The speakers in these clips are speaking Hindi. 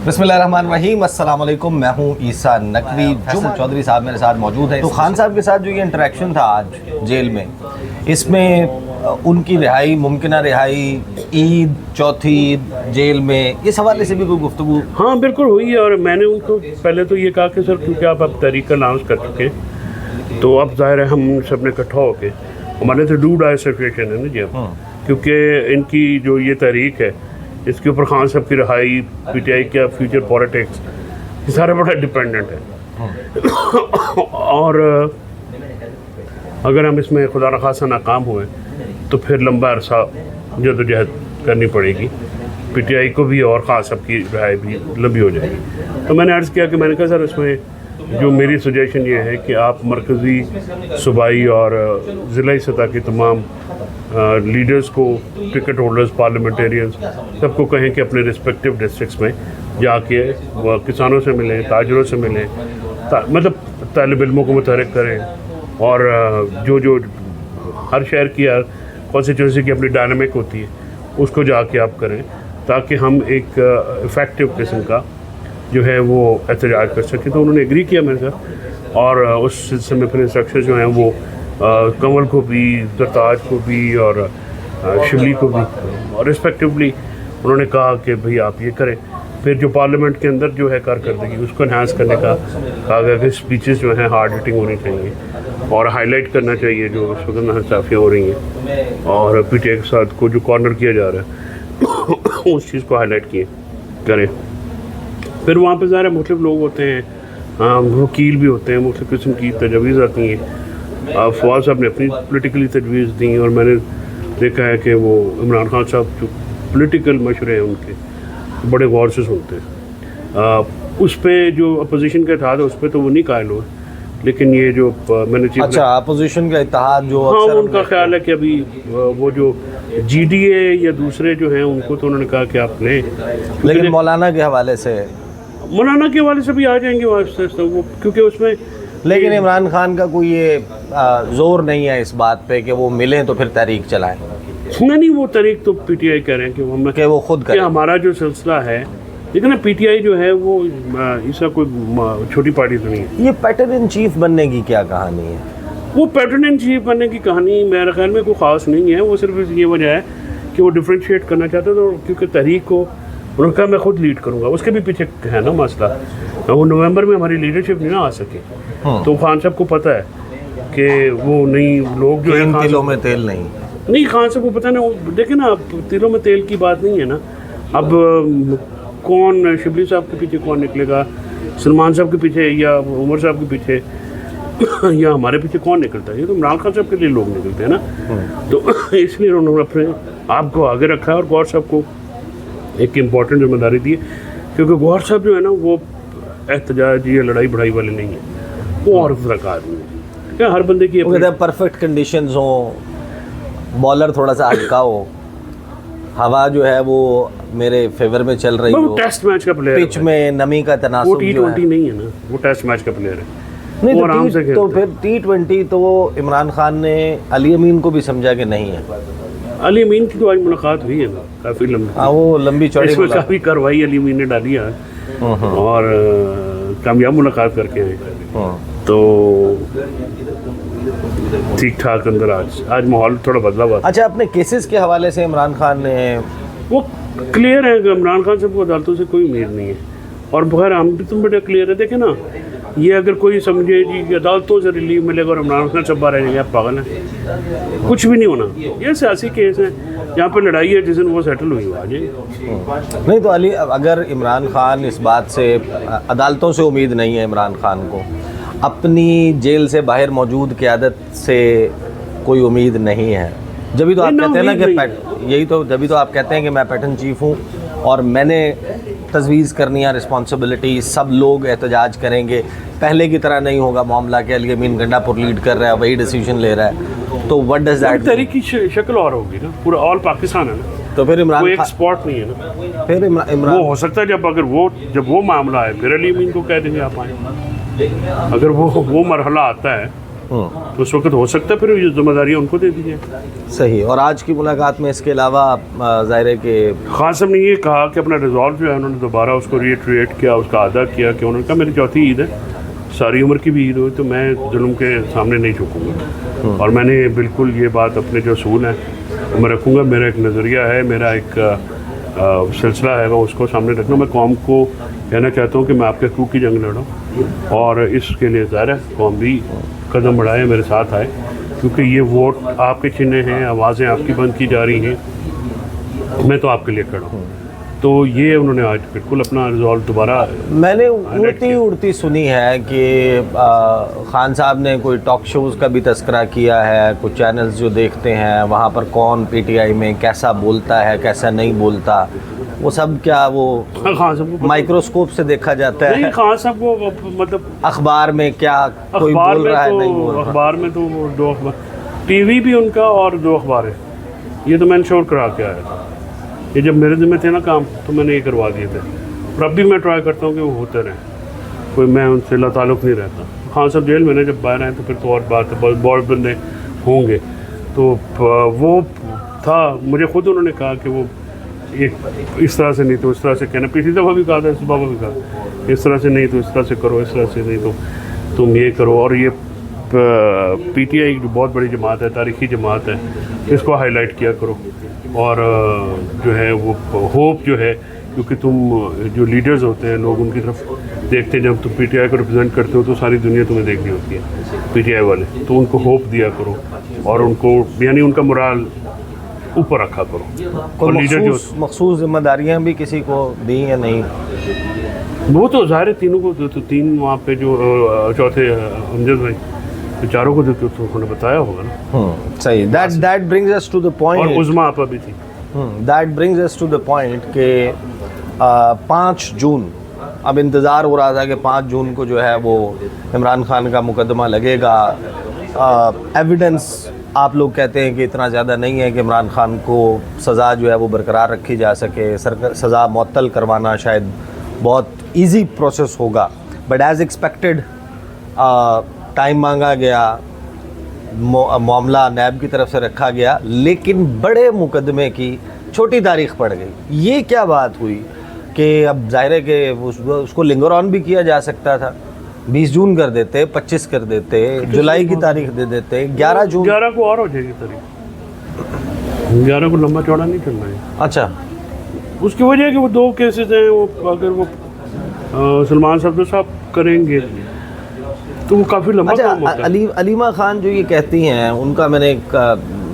बिस्मिल्लाहिर्रहमानिर्रहीम, अस्सलाम वालेकुम। मैं हूँ ईसा नकवी। फैसल चौधरी साहब मेरे साथ मौजूद है। तो खान साहब के साथ जो ये इंटरेक्शन था आज जेल में, इसमें उनकी रिहाई, मुमकिन रिहाई, ईद, चौथी ईद जेल में, इस हवाले से भी कोई गुफ्तगू? हाँ बिल्कुल हुई है। और मैंने उनको पहले तो ये कहा कि सर क्योंकि आप अब तहरीक अनाउंस कर चुके हैं तो अब ज़ाहिर है हम सब ने इकट्ठा होके, हमारे तो डू डाई सिचुएशन है ना जी अब, क्योंकि इनकी जो ये तहरीक है इसके ऊपर खान साहब की रहाई, पीटीआई का फ्यूचर पॉलिटिक्स, ये सारा बड़ा डिपेंडेंट है। और अगर हम इसमें खुदा न खासा नाकाम हुए तो फिर लंबा अरसा जदोजहद करनी पड़ेगी पीटीआई को भी, और खान साहब की रहाई भी लंबी हो जाएगी। तो मैंने अर्ज़ किया कि मैंने कहा सर इसमें जो मेरी सजेशन ये है कि आप मरकज़ी, सूबाई और ज़िलाई सतह की तमाम लीडर्स को, टिकट होल्डर्स, पार्लियामेंटेरियंस, सबको कहें कि अपने रिस्पेक्टिव डिस्ट्रिक्ट्स में जाके किसानों से मिलें, ताजरों से मिलें, मतलब तालिब इल्मों को मुतहरिक करें, और जो जो हर शहर की, हर कॉन्स्टिट्यूंसी की अपनी डायनामिक होती है उसको जाके आप करें, ताकि हम एक इफ़ेक्टिव किस्म का जो है वो एहतजाज कर सकें। तो उन्होंने एग्री किया मेरे साथ, और उस सिलसिले में फिर इंस्ट्रक्शन जो हैं वो कंवल को भी, दरताज को भी और शिबली को भी, और रिस्पेक्टिवली उन्होंने कहा कि भाई आप ये करें। फिर जो पार्लियामेंट के अंदर जो है कारकर्दगी उसको इन्हांस करने का कहा गया कि स्पीचेस जो हैं हार्ड हिटिंग होनी चाहिए और हाईलाइट करना चाहिए जो इस वक्त नाइंसाफ़ियाँ हो रही हैं और पीटीआई के साथ को जो कॉर्नर किया जा रहा है उस चीज़ को हाईलाइट करें। फिर वहाँ पर ज़ाहिर मुख्तलिफ लोग होते हैं, वकील भी होते हैं, मुख्तलिफ किस्म की तजवीज़ आती हैं। फवाद साहब ने अपनी पोलिटिकली तजवीज़ दी, और मैंने देखा है कि वो इमरान खान साहब जो पोलिटिकल मशवरे हैं उनके बड़े गौर से सुनते हैं। उस पर जो अपोजिशन का इत्तेहाद है उस पर तो वो नहीं कायल हुए, लेकिन ये जो मैंने चीज़, अच्छा, अपोजिशन का इत्तेहाद जो, हाँ उनका ख्याल है कि अभी वो जो जीडीए या दूसरे जो हैं उनको तो उन्होंने कहा कि आप लें, लेकिन मौलाना के हवाले से, मौलाना के हवाले से भी आ जाएंगे वास्ते वो, क्योंकि उसमें, लेकिन इमरान खान का कोई ये जोर नहीं है इस बात पे कि वो मिलें तो फिर तहरीक चलाएं। नहीं, वो तहरीक तो पीटीआई कह रहे हैं कि वो खुद करें। हमारा जो सिलसिला है, लेकिन पीटीआई जो है वो इसका कोई छोटी पार्टी तो नहीं है। ये पैटर्न इन चीफ बनने की क्या कहानी है? वो पैटर्न इन चीफ बनने की कहानी मेरे ख्याल में कोई ख़ास नहीं है। वो सिर्फ ये वजह है कि वो डिफ्रेंशिएट करना चाहते तो, क्योंकि तहरीक को उन्होंने कहा मैं खुद लीड करूँगा। उसके भी पीछे है ना मसला, वो नवंबर में हमारी लीडरशिप नहीं ना आ सके, तो खान साहब को पता है कि वो नहीं, लोग जो है तिलों में तेल नहीं, खान साहब को पता नहीं। देखे ना, अब तिलों में तेल की बात नहीं है ना। अब कौन शिबली साहब के पीछे कौन निकलेगा, सलमान साहब के पीछे या उमर साहब के पीछे या हमारे पीछे कौन निकलता है? ये तो इमरान खान साहब के लिए लोग निकलते हैं ना। तो इसलिए उन्होंने अपने आप को आगे रखा है और गौर साहब को एक इम्पॉर्टेंट जिम्मेदारी दी है, क्योंकि गौर साहब जो है ना वो एहतजाज या लड़ाई बढ़ाई वाले नहीं है, वो और का आदमी है। क्या हर बंदे की परफेक्ट कंडीशंस हो, बॉलर थोड़ा सा हल्का हो, हवा जो है वो मेरे फेवर में चल रही हो, टेस्ट मैच का प्लेयर, पिच में नमी का तनासुब, वो T20 नहीं है ना, वो टेस्ट मैच का प्लेयर है। नहीं तो, आराम से तो फिर T20 तो इमरान खान ने अली अमीन को भी समझा कि नहीं है। अली अमीन की तो आज मुलाकात हुई है ना, काफ़ी लंबी, वो लंबी चौड़ी, इसमें काफ़ी कार्रवाई अली अमीन ने डाली है और कामयाब मुलाकात करके आए, तो ठीक ठाक अंदर आज माहौल थोड़ा बदला हुआ। अच्छा, अपने केसेस के हवाले से इमरान खान ने वो क्लियर है कि इमरान खान साहब को अदालतों से कोई उम्मीद नहीं है, और बगैर हम भी तुम बड़े क्लियर है। देखे ना, ये अगर कोई समझे जी कि अदालतों से रिलीफ मिलेगा और इमरान खान सब बाहर रहेंगे, आप पागल हैं, कुछ भी नहीं होना। ये सियासी केस है, यहाँ पर लड़ाई है, जिस दिन वो सेटल हुई आ जाएगी। नहीं तो अली, अगर इमरान खान इस बात से, अदालतों से उम्मीद नहीं है इमरान खान को, अपनी जेल से बाहर मौजूद क़यादत से कोई उम्मीद नहीं है, जब तो आप कहते हैं ना कि यही तो, जब तो आप कहते हैं कि मैं पैटर्न चीफ हूँ और मैंने तजवीज़ करनी है, रिस्पॉन्सिबिलिटी, सब लोग एहतजाज करेंगे, पहले की तरह नहीं होगा मामला कि अली अमीन गंडापुर लीड कर रहा है, वही डिसीजन ले रहा है, तो व्हाट डज दैट, तहरीक की शक्ल और होगी ना, पूरा ऑल पाकिस्तान है ना, तो फिर इमरान एक स्पॉट नहीं है ना, फिर इमरान वो हो सकता है जब वो मामला है फिर अली अमीन को कह देंगे आप आए। अगर वो मरहला आता है तो उस वक्त हो सकता है फिर ये जिम्मेदारी उनको दे दीजिए। सही। और आज की मुलाकात में इसके अलावा ज़ाहिर है कि खान साहब ने ये कहा कि अपना रिजॉल्व जो है उन्होंने दोबारा उसको रीट्रेट किया, उसका अदा किया कि उन्होंने कहा मेरी चौथी ईद है, सारी उम्र की भी ईद हुई तो मैं जुल्म के सामने नहीं झुकूँगा, और मैंने बिल्कुल ये बात अपने जो असूल हैं वो मैं रखूँगा। मेरा एक नज़रिया है, मेरा एक सिलसिला है, मैं उसको सामने रखना। मैं कौम को कहना चाहता हूँ कि मैं आपके हकूक़ की जंग लड़ा, और इसके लिए ज़ाहिर है कौम भी कदम बढ़ाए, मेरे साथ आए, क्योंकि ये वोट आपके छिने हैं, आवाज़ें आपकी बंद की जा रही हैं, मैं तो आपके लिए खड़ा हूँ। तो ये उन्होंने आज बिल्कुल अपना रिजॉल्व दोबारा मैंने उड़ती सुनी है कि खान साहब ने कोई टॉक शोज़ का भी तस्करा किया है, कुछ चैनल्स जो देखते हैं वहाँ पर कौन पीटीआई में कैसा बोलता है कैसा नहीं बोलता, वो सब क्या वो खान साहब को माइक्रोस्कोप से देखा जाता है? खान साहब को मतलब अखबार में क्या कोई बोल रहा है नहीं बोल रहा? अखबार में तो वो 2 अखबार, टीवी भी उनका और 2 अखबार है, ये तो मैंने श्योर करा के आया था। ये जब मेरे ज़िम्मे थे ना काम तो मैंने ये करवा दिए थे, और अब भी मैं ट्राई करता हूँ कि वो होते रहें, कोई मैं उनसे ताल्लुक़ नहीं रहता। खान साहब जेल में ना जब बाहर आए तो फिर तो और बात है, बहुत बंदे होंगे। तो वो था, मुझे खुद उन्होंने कहा कि वो इस तरह से नहीं तो इस तरह से कहना, पिछली दफ़ा भी कहा था, इस दफ़ा भी कहा, इस तरह से नहीं तो इस तरह से करो, इस तरह से नहीं तो तुम ये करो। और ये पीटीआई जो बहुत बड़ी जमात है, तारीख़ी जमात है, इसको हाईलाइट किया करो, और जो है वो होप जो है, क्योंकि तुम जो लीडर्स होते हैं लोग उनकी तरफ देखते हैं, जब तुम पीटीआई को रिप्रेजेंट करते हो तो सारी दुनिया तुम्हें देख रही होती है, पीटीआई वाले, तो उनको होप दिया करो और उनको यानी उनका मोराल ऊपर रखा करो। और लीडर जो मखसूस जिम्मेदारियाँ भी किसी को दी या नहीं? वो तो ज़ाहिर है तीनों को, तो 3 वहाँ पे जो चौथे अमजद भाई, तो चारों को तो उन्होंने बताया होगा ना। सही। That brings us to the point, और उज़मा आपा भी थी। That brings us to the point कि 5 जून, अब इंतज़ार हो रहा था कि 5 जून को जो है वो इमरान खान का मुकदमा लगेगा। एविडेंस आप लोग कहते हैं कि इतना ज़्यादा नहीं है कि इमरान खान को सज़ा जो है वो बरकरार रखी जा सके, सज़ा मुअत्तल करवाना शायद बहुत इजी प्रोसेस होगा, बट एज़ एक्सपेक्टेड टाइम मांगा गया, मामला नैब की तरफ से रखा गया, लेकिन बड़े मुकदमे की छोटी तारीख पड़ गई। ये क्या बात हुई कि अब ज़ाहिर है कि उसको लिंगर ऑन भी किया जा सकता था, 20 जून कर देते, 25 कर देते, जुलाई की तारीख दे देते, 11 जून, 11 को और हो जाएगी तारीख, 11 को लंबा चौड़ा नहीं करना है। अच्छा, उसकी वजह है कि वो 2 केसेस हैं, वो अगर वो सलमान सफदर साहब करेंगे तो वो काफ़ी लंबा काम होता है। अलीमा खान जो ये कहती हैं, उनका मैंने एक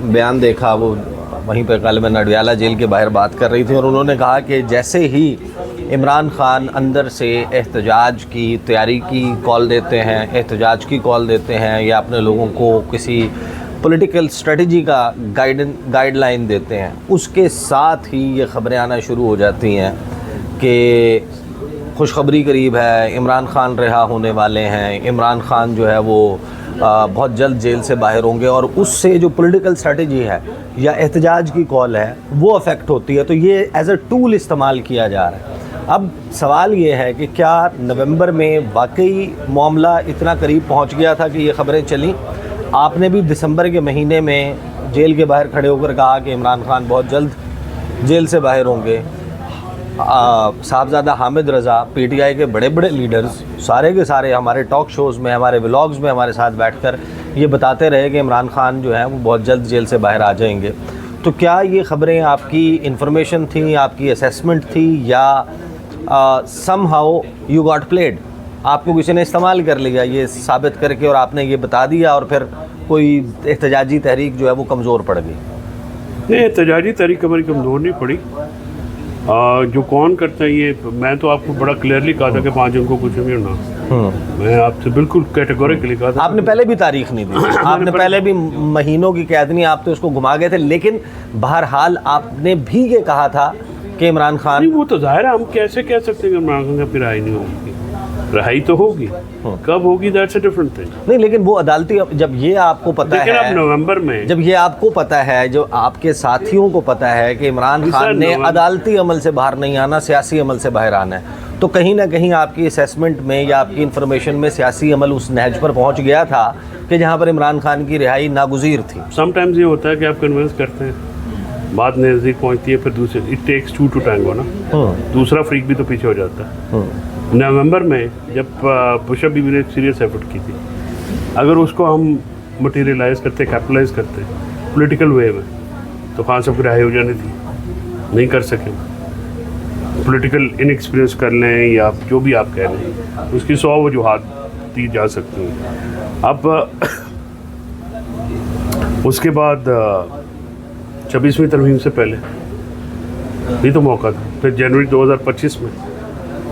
बयान देखा, वो वहीं पर कल मैं नडियाला जेल के बाहर बात कर रही थी, और उन्होंने कहा कि जैसे ही इमरान खान अंदर से एहतजाज की तैयारी की कॉल देते हैं, एहतजाज की कॉल देते हैं, या अपने लोगों को किसी पॉलिटिकल स्ट्रेटजी का गाइडलाइन देते हैं, उसके साथ ही ये ख़बरें आना शुरू हो जाती हैं कि खुशखबरी करीब है, इमरान खान रिहा होने वाले हैं, इमरान खान जो है वो बहुत जल्द जेल से बाहर होंगे, और उससे जो पॉलिटिकल स्ट्रेटजी है या एहतजाज की कॉल है वो अफेक्ट होती है। तो ये एज अ टूल इस्तेमाल किया जा रहा है। अब सवाल ये है कि क्या नवंबर में वाकई मामला इतना करीब पहुंच गया था कि ये ख़बरें चली? आपने भी दिसंबर के महीने में जेल के बाहर खड़े होकर कहा कि इमरान खान बहुत जल्द जेल से बाहर होंगे। साहबजादा हामिद रज़ा, पीटीआई के बड़े बड़े लीडर्स सारे के सारे हमारे टॉक शोज़ में, हमारे व्लॉग्स में हमारे साथ बैठकर ये बताते रहे कि इमरान खान जो है वो बहुत जल्द जेल से बाहर आ जाएंगे। तो क्या ये ख़बरें आपकी इन्फॉर्मेशन थी, आपकी असेसमेंट थी, या समहाउ यू गॉट प्लेड, आपको किसी ने इस्तेमाल कर लिया ये साबित करके और आपने ये बता दिया और फिर कोई एहतजाजी तहरीक जो है वो कमज़ोर पड़ गई? नहीं, एहतजाजी तहरीक हमारी कमज़ोर नहीं पड़ी। जो कौन करता है ये, मैं तो आपको बड़ा क्लियरली कहा था कि 5 जून को कुछ नहीं होना। मैं आपसे बिल्कुल कैटेगोरिकली कहा था। आपने पहले भी तारीख नहीं दी, आपने पहले भी महीनों की कैद नहीं, आप तो इसको घुमा गए थे, लेकिन बहरहाल आपने भी ये कहा था कि इमरान खान, नहीं वो तो जाहिर है, हम कैसे कह सकते हैं कि इमरान खान की रिहाई नहीं होगी? रिहाई तो होगी, कब होगी दैट्स अ डिफरेंट थिंग। नहीं, लेकिन वो अदालती, जब ये आपको पता है, अब नवंबर में जब ये आपको पता है, जो आपके साथियों को पता है कि इमरान खान ने अदालती अमल से बाहर नहीं आना, सियासी अमल से बाहर आना है, तो कहीं ना कहीं आपकी असेसमेंट में या आपकी इन्फॉर्मेशन में सियासी अमल उस नहज पर पहुंच गया था कि जहां पर इमरान खान की रिहाई नागुज़ीर थी। समटाइम्स ये होता है कि आप कन्विंस करते हैं, बात नज़दीक पहुंचती है, फिर दूसरे it takes to two tango ना, दूसरा फ्रीक भी तो पीछे हो जाता है। नवंबर में जब पुशअप बीबी ने सीरियस एफर्ट की थी, अगर उसको हम मटीरियलाइज करते, कैपिटलाइज करते पॉलिटिकल वे में, तो खान साहब की रिहाई हो जानी थी, नहीं कर सके। पॉलिटिकल इनएक्सपीरियंस कर लें या जो भी आप कह लें, उसकी 100 वजूहात दी जा सकती हैं। अब उसके बाद 26वीं तरमीम से पहले भी तो मौका था, फिर जनवरी 2025 में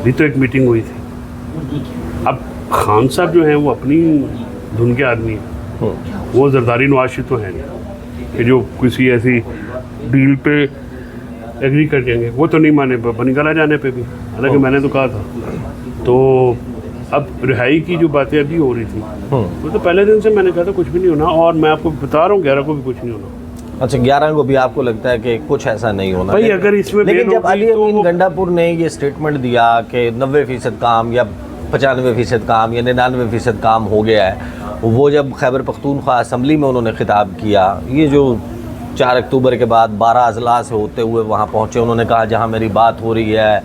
भी तो एक मीटिंग हुई थी। अब खान साहब जो हैं वो अपनी धुन के आदमी हैं, वो जरदारी नवाज तो हैं नहीं कि जो किसी ऐसी डील पे एग्री कर जाएंगे, वो तो नहीं माने बनी गला जाने पे भी, हालांकि मैंने तो कहा था। तो अब रिहाई की जो बातें अभी हो रही थी, वो तो पहले दिन से मैंने कहा था कुछ भी नहीं होना, और मैं आपको बता रहा हूँ 11 को भी कुछ नहीं होना। अच्छा, 11 को भी आपको लगता है कि कुछ ऐसा नहीं होना? भाई अगर इसमें लेकिन जब अली अमीन गंडापुर ने ये स्टेटमेंट दिया कि 90% काम या 95% काम या 99% काम हो गया है, वो जब खैबर पख्तूनख्वा असम्बली में उन्होंने खिताब किया, ये जो 4 अक्टूबर के बाद 12 अजला से होते हुए वहाँ पहुँचे, उन्होंने कहा जहाँ मेरी बात हो रही है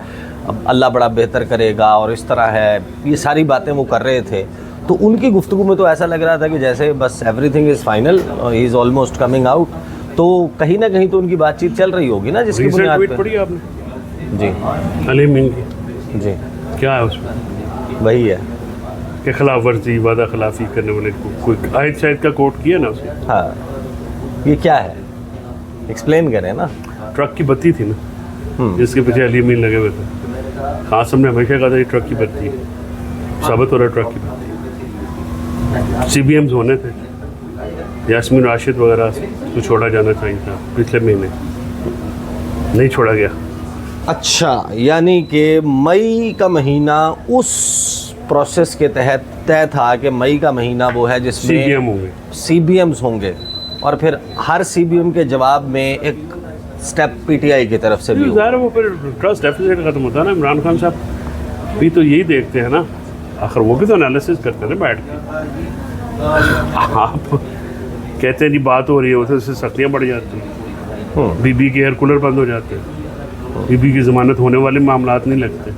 अब अल्लाह बड़ा बेहतर करेगा और इस तरह है, ये सारी बातें वो कर रहे थे। तो उनकी गुफ्तगू में तो ऐसा लग रहा था कि जैसे बस everything is final, he is almost coming out. तो कहीं ना कहीं तो उनकी बातचीत चल रही होगी ना, जिसकी बुनियाद पे। पढ़ी आपने? जी, अली अमीन की जी, क्या है उसमें? वही है कि खिलाफ वर्जी, वादा खिलाफी करने वाले को कोई आयत शायद का कोट किया ना उसने। हाँ, ये क्या है, एक्सप्लेन करें ना। ट्रक की बत्ती थी ना, जिसके पीछे अली अमीन लगे हुए थे। खान साहब ने हमेशा कहा था ये ट्रक की बत्ती है, साबित हो रहा है ट्रक की बत्ती। CBMs होने थे, यास्मीन राशिद वगैरह को छोड़ा जाना चाहिए था पिछले महीने, नहीं छोड़ा गया। अच्छा, यानी कि मई का महीना उस प्रोसेस के तहत तय था कि मई का महीना वो है जिसमें CBM होंगे, CBMs होंगे, और फिर हर CBM के जवाब में एक स्टेप PTI की तरफ से भी ज़ाहिर है वो फिर ट्रस्ट डेफिसिट खत्म होता है ना। इमरान खान साहब भी तो यही देखते हैं ना, आखिर वो भी तो एनालिसिस करते हैं बैठ के। आप कहते हैं जी बात हो रही है, उससे सख्तियाँ बढ़ जाती हैं, बीबी के एयर कूलर बंद हो जाते हैं, बीबी की ज़मानत होने वाले मामलात नहीं लगते।